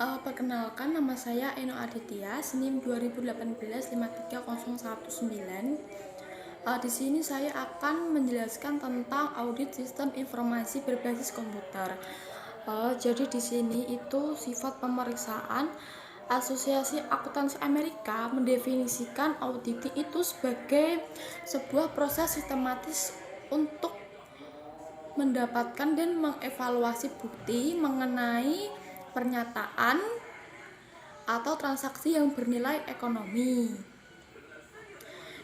Perkenalkan, nama saya Eno Aditya, SNIM 2018-53019. Di sini saya akan menjelaskan tentang audit sistem informasi berbasis komputer. Jadi di sini itu sifat pemeriksaan. Asosiasi Akuntansi Amerika mendefinisikan audit itu sebagai sebuah proses sistematis untuk mendapatkan dan mengevaluasi bukti mengenai pernyataan atau transaksi yang bernilai ekonomi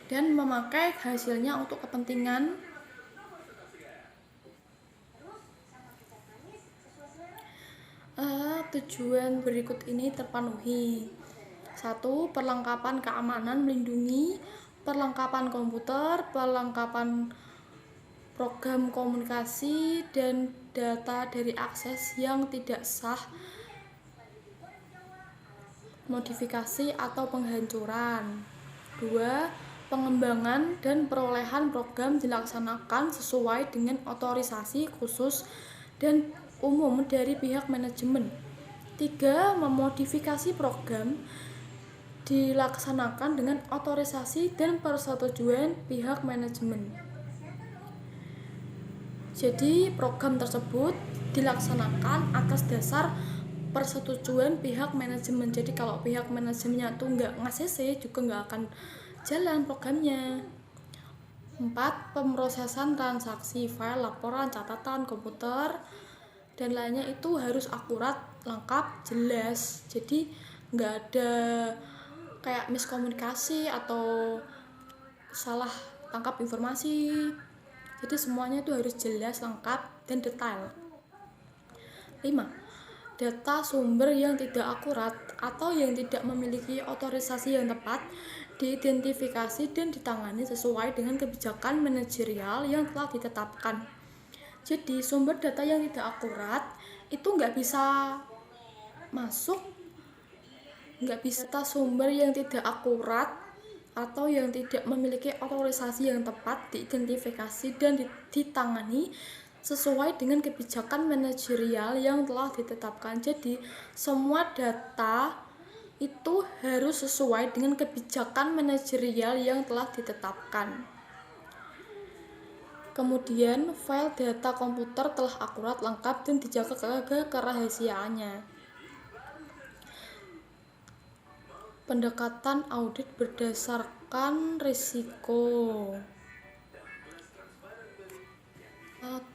dan memakai hasilnya untuk kepentingan tujuan berikut ini terpenuhi. 1. Perlengkapan keamanan melindungi, perlengkapan komputer, perlengkapan program komunikasi, dan data dari akses yang tidak sah, modifikasi atau penghancuran. 2. Pengembangan dan perolehan program dilaksanakan sesuai dengan otorisasi khusus dan umum dari pihak manajemen. 3. Memodifikasi program dilaksanakan dengan otorisasi dan persetujuan pihak manajemen. Jadi program tersebut dilaksanakan atas dasar persetujuan pihak manajemen. Jadi kalau pihak manajemennya tuh nggak nge-CC juga nggak akan jalan programnya. 4. Pemrosesan transaksi, file, laporan, catatan, komputer, dan lainnya itu harus akurat, lengkap, jelas. Jadi nggak ada kayak miskomunikasi atau salah tangkap informasi. Jadi semuanya itu harus jelas, lengkap, dan detail. 5. Data sumber yang tidak akurat atau yang tidak memiliki otorisasi yang tepat diidentifikasi dan ditangani sesuai dengan kebijakan manajerial yang telah ditetapkan. Jadi sumber data yang tidak akurat itu nggak bisa masuk, nggak bisa. Data sumber yang tidak akurat atau yang tidak memiliki otorisasi yang tepat diidentifikasi dan ditangani sesuai dengan kebijakan manajerial yang telah ditetapkan. Jadi semua data itu harus sesuai dengan kebijakan manajerial yang telah ditetapkan. Kemudian file data komputer telah akurat, lengkap, dan dijaga kerahasiaannya. Pendekatan audit berdasarkan risiko.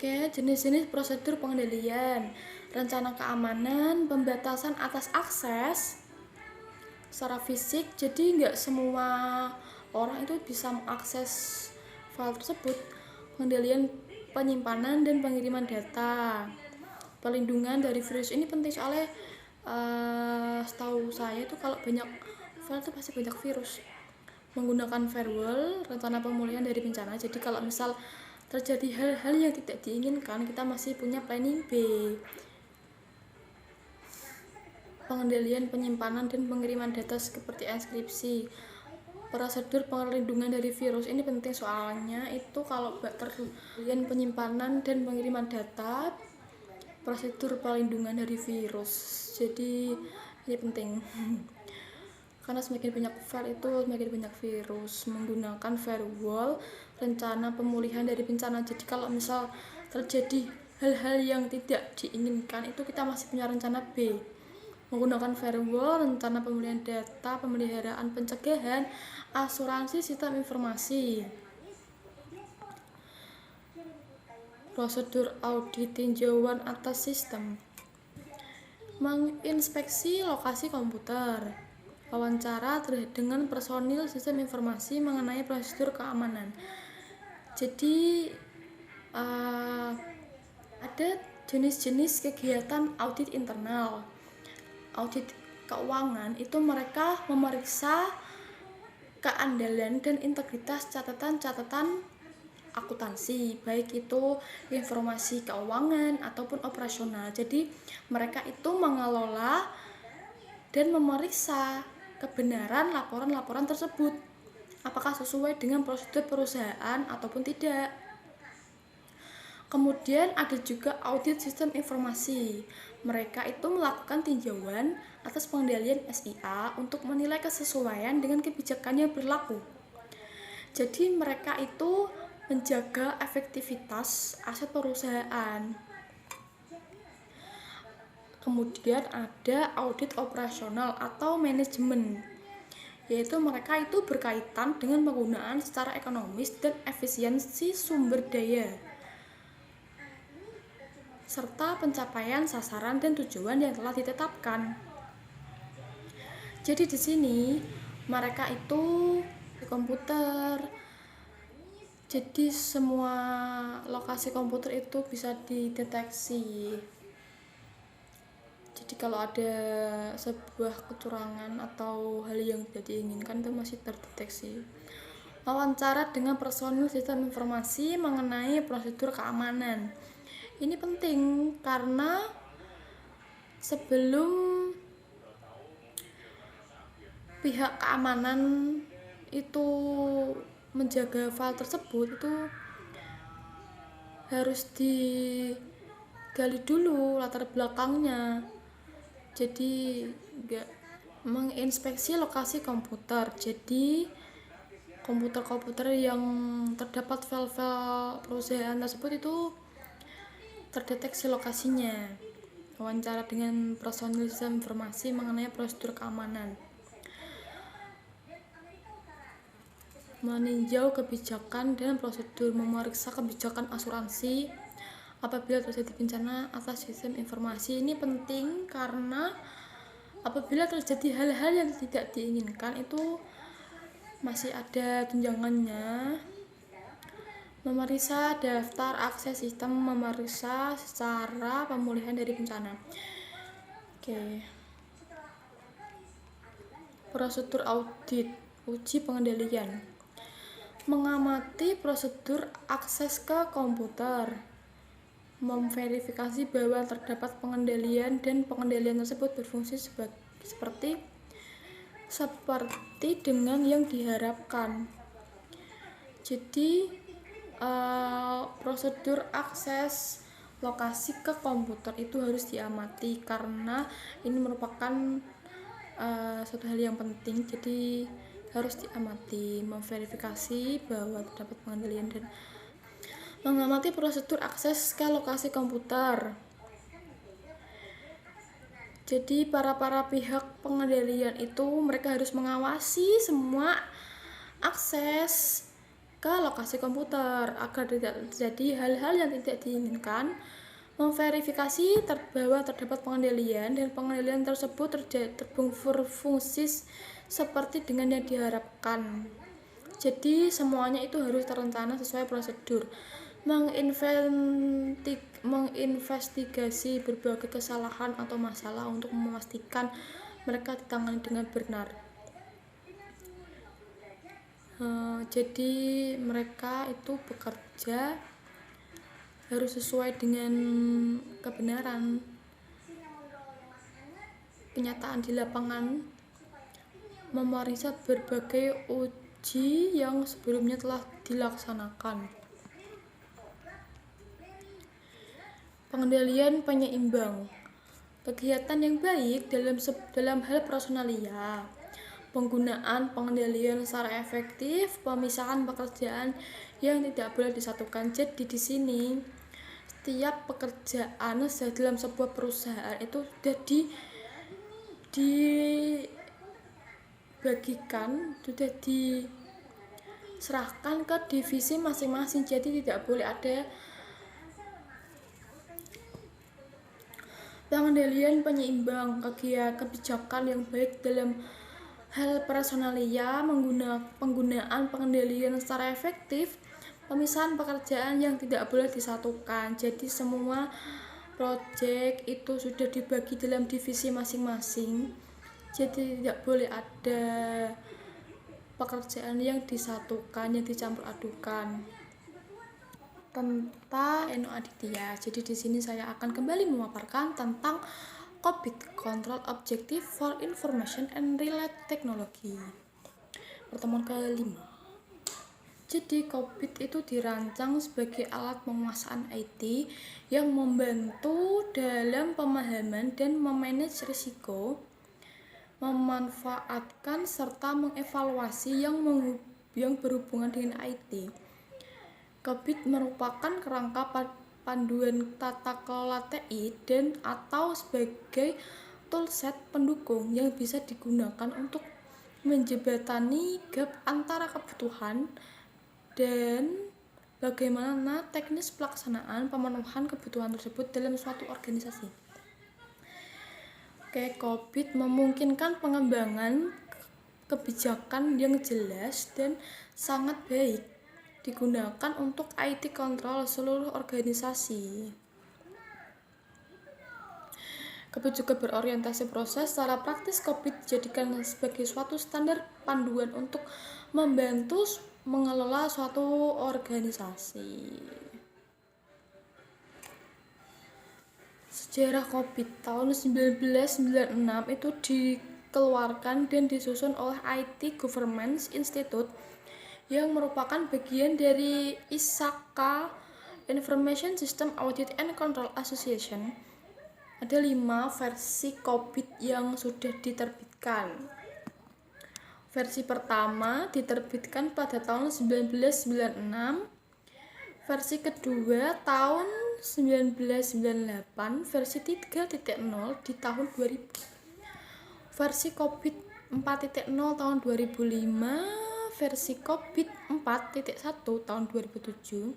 Jenis-jenis prosedur pengendalian, rencana keamanan, pembatasan atas akses secara fisik. Jadi nggak semua orang itu bisa mengakses file tersebut. Pengendalian penyimpanan dan pengiriman data. Perlindungan dari virus ini penting soalnya setahu saya itu kalau banyak file itu pasti banyak virus. Menggunakan firewall, rencana pemulihan dari bencana. Jadi kalau misal terjadi hal-hal yang tidak diinginkan, kita masih punya planning B. Pengendalian penyimpanan dan pengiriman data seperti enkripsi. Prosedur perlindungan dari virus ini penting soalnya itu kalau terjadi penyimpanan dan pengiriman data, prosedur perlindungan dari virus. Jadi ini penting. Karena semakin banyak file itu semakin banyak virus. Menggunakan firewall, rencana pemulihan dari bencana. Jadi kalau misal terjadi hal-hal yang tidak diinginkan itu kita masih punya rencana B. Menggunakan firewall, rencana pemulihan data, pemeliharaan, pencegahan, asuransi sistem informasi. Prosedur audit tinjauan atas sistem. Menginspeksi lokasi komputer. Wawancara dengan personil sistem informasi mengenai prosedur keamanan. Jadi ada jenis-jenis kegiatan audit internal. Audit keuangan itu mereka memeriksa keandalan dan integritas catatan-catatan akuntansi, baik itu informasi keuangan ataupun operasional. Jadi mereka itu mengelola dan memeriksa kebenaran laporan-laporan tersebut, apakah sesuai dengan prosedur perusahaan ataupun tidak. Kemudian ada juga audit sistem informasi. Mereka itu melakukan tinjauan atas pengendalian SIA untuk menilai kesesuaian dengan kebijakan yang berlaku. Jadi mereka itu menjaga efektivitas aset perusahaan. Kemudian ada audit operasional atau manajemen, yaitu mereka itu berkaitan dengan penggunaan secara ekonomis dan efisiensi sumber daya, serta pencapaian sasaran dan tujuan yang telah ditetapkan. Jadi di sini mereka itu di komputer. Jadi semua lokasi komputer itu bisa dideteksi. Jadi kalau ada sebuah kecurangan atau hal yang tidak diinginkan itu masih terdeteksi. Wawancara dengan personil sistem informasi mengenai prosedur keamanan. Ini penting karena sebelum pihak keamanan itu menjaga file tersebut itu harus digali dulu latar belakangnya. Jadi enggak menginspeksi lokasi komputer. Jadi komputer-komputer yang terdapat file-file perusahaan tersebut itu terdeteksi lokasinya. Wawancara dengan personil sistem informasi mengenai prosedur keamanan. Meninjau kebijakan dan prosedur, memeriksa kebijakan asuransi apabila terjadi bencana atas sistem informasi. Ini penting karena apabila terjadi hal-hal yang tidak diinginkan itu masih ada tunjangannya. Memeriksa daftar akses sistem, memeriksa secara pemulihan dari bencana. Prosedur audit, uji pengendalian. Mengamati prosedur akses ke komputer, memverifikasi bahwa terdapat pengendalian dan pengendalian tersebut berfungsi seperti dengan yang diharapkan. Jadi prosedur akses lokasi ke komputer itu harus diamati karena ini merupakan suatu hal yang penting. Jadi harus diamati, memverifikasi bahwa terdapat pengendalian dan mengamati prosedur akses ke lokasi komputer. Jadi para pihak pengendalian itu mereka harus mengawasi semua akses ke lokasi komputer agar tidak terjadi hal-hal yang tidak diinginkan. Memverifikasi bahwa terdapat pengendalian dan pengendalian tersebut berfungsi seperti dengan yang diharapkan. Jadi semuanya itu harus terencana sesuai prosedur. Menginvestigasi berbagai kesalahan atau masalah untuk memastikan mereka ditangani dengan benar. Jadi mereka itu bekerja harus sesuai dengan kebenaran. Kenyataan di lapangan, memeriksa berbagai uji yang sebelumnya telah dilaksanakan. Pengendalian penyeimbang, kegiatan yang baik dalam hal personalia, penggunaan pengendalian secara efektif, pemisahan pekerjaan yang tidak boleh disatukan. Jadi di sini setiap pekerjaan dalam sebuah perusahaan itu sudah dibagikan, sudah diserahkan ke divisi masing-masing. Jadi tidak boleh ada pengendalian penyeimbang, kebijakan yang baik dalam hal personalia, penggunaan pengendalian secara efektif, pemisahan pekerjaan yang tidak boleh disatukan. Jadi semua proyek itu sudah dibagi dalam divisi masing-masing. Jadi tidak boleh ada pekerjaan yang disatukan, yang dicampur adukan. Tentang Eno Aditya. Jadi di sini saya akan kembali memaparkan tentang COBIT, Control Objective for Information and Related Technology. Pertemuan ke-5. Jadi COVID itu dirancang sebagai alat penguasaan IT yang membantu dalam pemahaman dan memanage risiko, memanfaatkan serta mengevaluasi yang berhubungan dengan IT. COVID merupakan kerangka panduan tata kelola TI dan atau sebagai toolset pendukung yang bisa digunakan untuk menjembatani gap antara kebutuhan dan bagaimana teknis pelaksanaan pemenuhan kebutuhan tersebut dalam suatu organisasi. COVID memungkinkan pengembangan kebijakan yang jelas dan sangat baik digunakan untuk IT kontrol seluruh organisasi. COVID juga berorientasi proses. Secara praktis, COVID dijadikan sebagai suatu standar panduan untuk membantu mengelola suatu organisasi. Sejarah COVID tahun 1996 itu dikeluarkan dan disusun oleh IT Governance Institute yang merupakan bagian dari ISACA Information System Audit and Control Association. Ada 5 versi COVID yang sudah diterbitkan. Versi pertama diterbitkan pada tahun 1996, versi kedua tahun 1998, versi 3.0 di tahun 2000, versi COVID 4.0 tahun 2005, versi COVID 4.1 tahun 2007,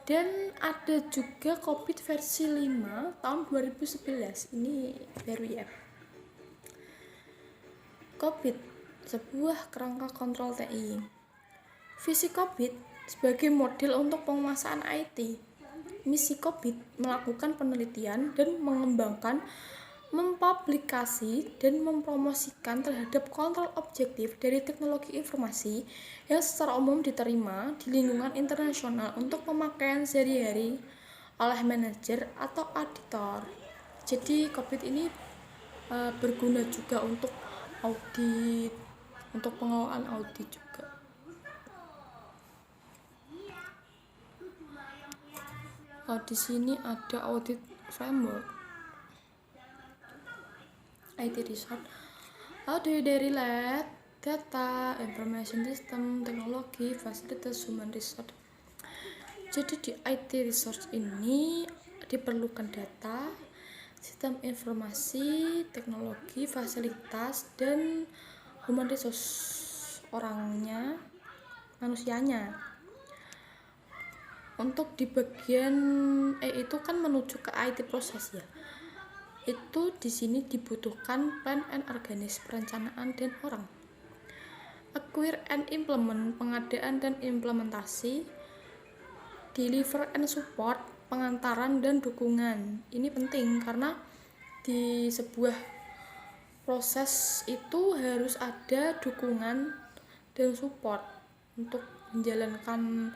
dan ada juga COVID versi 5 tahun 2011. Ini baru ya. COVID, sebuah kerangka kontrol TI. Visi COVID sebagai model untuk penguasaan IT. Misi COVID melakukan penelitian dan mengembangkan, mempublikasi dan mempromosikan terhadap kontrol objektif dari teknologi informasi yang secara umum diterima di lingkungan internasional untuk pemakaian sehari-hari oleh manajer atau auditor. Jadi COVID ini berguna juga untuk audit, untuk pengelolaan audit juga. Di sini ada audit framework, IT research, dari LED, data, information system, teknologi, fasilitas, human resource. Jadi di IT research ini diperlukan data, sistem informasi, teknologi, fasilitas, dan human resource, orangnya, manusianya. Untuk di bagian itu kan menuju ke IT proses ya. Itu di sini dibutuhkan plan and organize, perencanaan dan orang. Acquire and implement, pengadaan dan implementasi. Deliver and support, pengantaran dan dukungan. Ini penting karena di sebuah proses itu harus ada dukungan dan support untuk menjalankan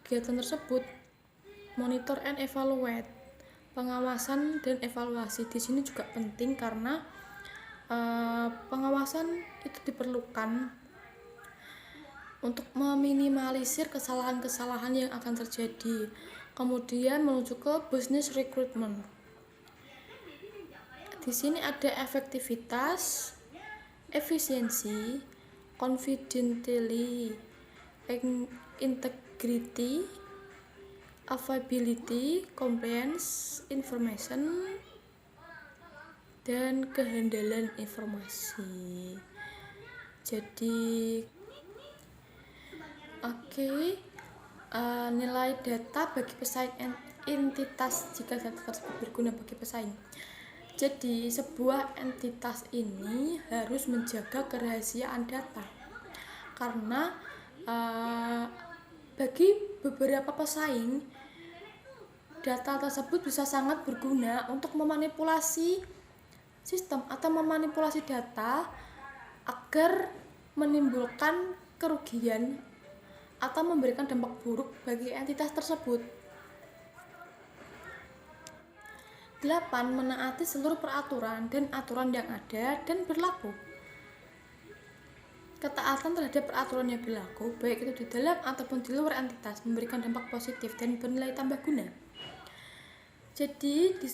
kegiatan tersebut. Monitor and evaluate, pengawasan dan evaluasi di sini juga penting karena pengawasan itu diperlukan untuk meminimalisir kesalahan-kesalahan yang akan terjadi. Kemudian menuju ke business recruitment. Di sini ada efektivitas, efisiensi, confidentiality, integrity, availability, compliance, information, dan kehandalan informasi. Jadi nilai data bagi pesaing entitas jika data tersebut berguna bagi pesaing. Jadi sebuah entitas ini harus menjaga kerahasiaan data karena bagi beberapa pesaing data tersebut bisa sangat berguna untuk memanipulasi sistem atau memanipulasi data agar menimbulkan kerugian atau memberikan dampak buruk bagi entitas tersebut. 8. Menaati seluruh peraturan dan aturan yang ada dan berlaku. Ketaatan terhadap peraturan yang berlaku, baik itu di dalam ataupun di luar entitas, memberikan dampak positif dan bernilai tambah guna. Jadi, di